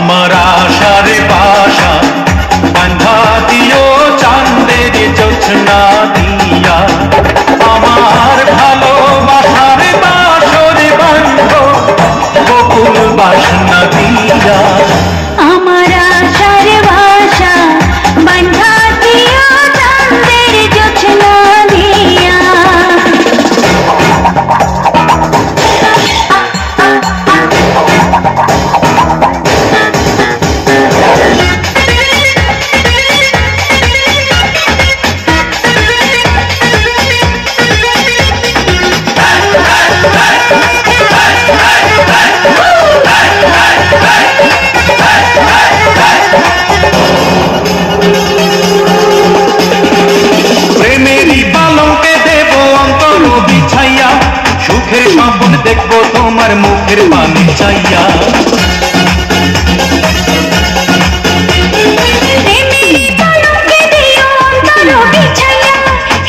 আমার আশার বাসা বাঁধা দিও চাঁদের জোছনা দিয়া, আমার ভালোবাসার বাসর বাঁধো বকুল বাসনা দিয়া। আমার আশার বাসা বাঁধা দিও চাঁদের জোছনা দিয়া। সুখের স্বপ্ন দেখবো তোমার মুখের পানে চাইয়া।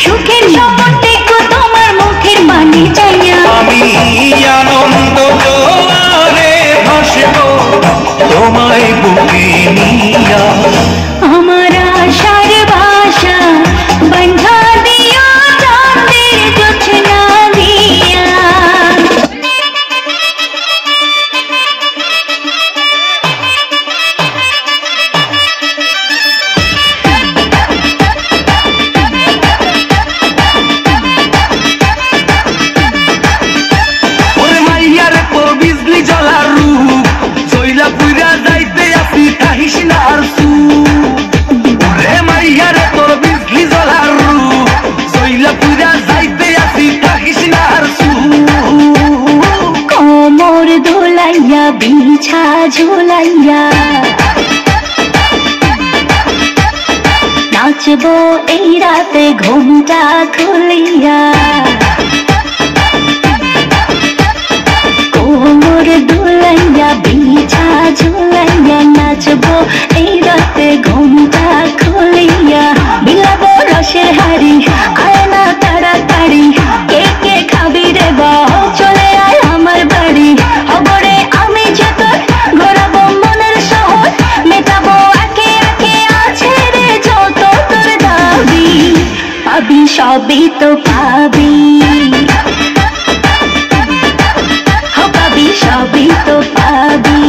সুখের স্বপ্ন দেখবো তোমার মুখের পানে চাইয়া। আমি আনন্দ জোয়ারে ভাসবো তোমায় বুকে নিয়া। আমার আশার বাসা বাঁধা দিও চাঁদের জোছনা দিয়া। ওরে মাইয়ার তো বিজলি জ্বলার রূপ, জইলা পুইরা যাইতে আসি কাহিস না আর ওরে মাইয়ার তো বিজলি জ্বলার রূপ, জইলা পুইরা যাইতে আসি কাহিস না আর কোমর দোলাইয়া বিছা ঝুলাইয়া নাচবো এই রাতে ঘুমটা খুলিয়া। কোমর দোলাইয়া বিছা ঝুলাইয়া নাচবো এই রাতে ঘুমটা খুলিয়া। বিলাবো রসের হাড়ি আয় না তাড়াতাড়ি, কে কে খাবি রে বাহ চলে আয় আমার বাড়ি। খবরে আমি যে তোর ঘোরাবো মনের শহর, মেটাবো একে একে আছে রে যত তোর দাবি। পাবি সবই তো পাবি, পাবি সবই তো পাবি।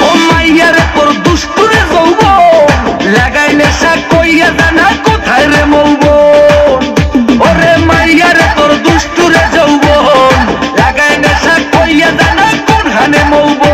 ও মাইয়ার তোর দুষ্টুরে যৌবন, লাগাইলে শাক কইয়া জানা কোথায় রে মৌবন। ওরে মাইয়ার তোর দুষ্টুরে যৌবন, লাগাইলে শাক কইয়া জানা কোন হানে মৌবন।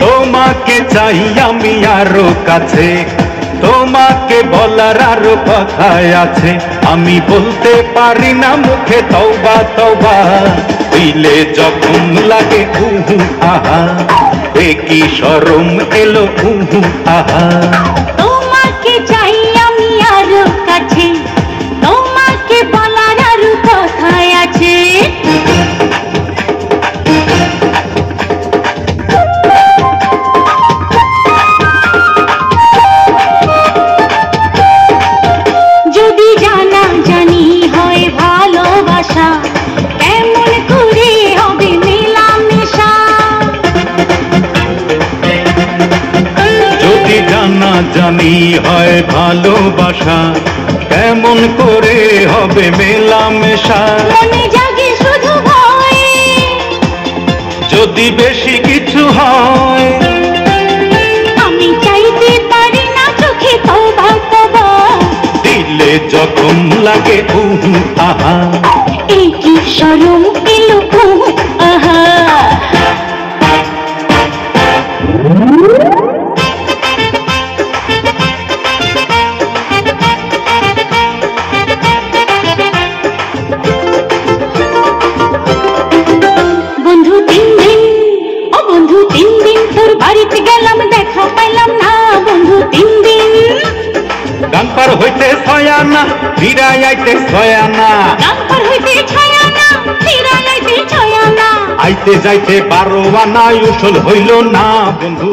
তোমাকে চাই আমি আরো কাছে, তোমাকে বলার আরো কথাই আছে। আমি বলতে পারি না মুখে তওবা তওবা, দিলে যখন লাগে উহু আহা, এ কি শরম এলো উহু আহা। তোমাকে চাই আমি আরো কাছে, তোমাকে বলার আরো কথাই আছে। যদি জানা জানি হয় ভালোবাসা, কেমন করে হবে মেলামেশা। যদি জানা জানি হয় ভালোবাসা, কেমন করে হবে মেলামেশা। মনে জাগে শুধু ভয়, যদি বেশি কিছু হয় আমি চাইতে পারি না চোখে তওবা তওবা, দিলে যখন লাগে উহু আহা, এই কি শরম এলো উহু আহা। বন্ধু 3 দিন, ও বন্ধু 3 দিন তোর বাড়িতে গেলাম দেখা পাইলাম না। বন্ধু 3 দিন, গান পার হইতে 6 আনা ফিরাই আইতে 6 আনা গান পার হইতে 6 আনা ফিরাই আইতে 6 আনা আইতে যাইতে 12 আনা উসল হইল না বন্ধু।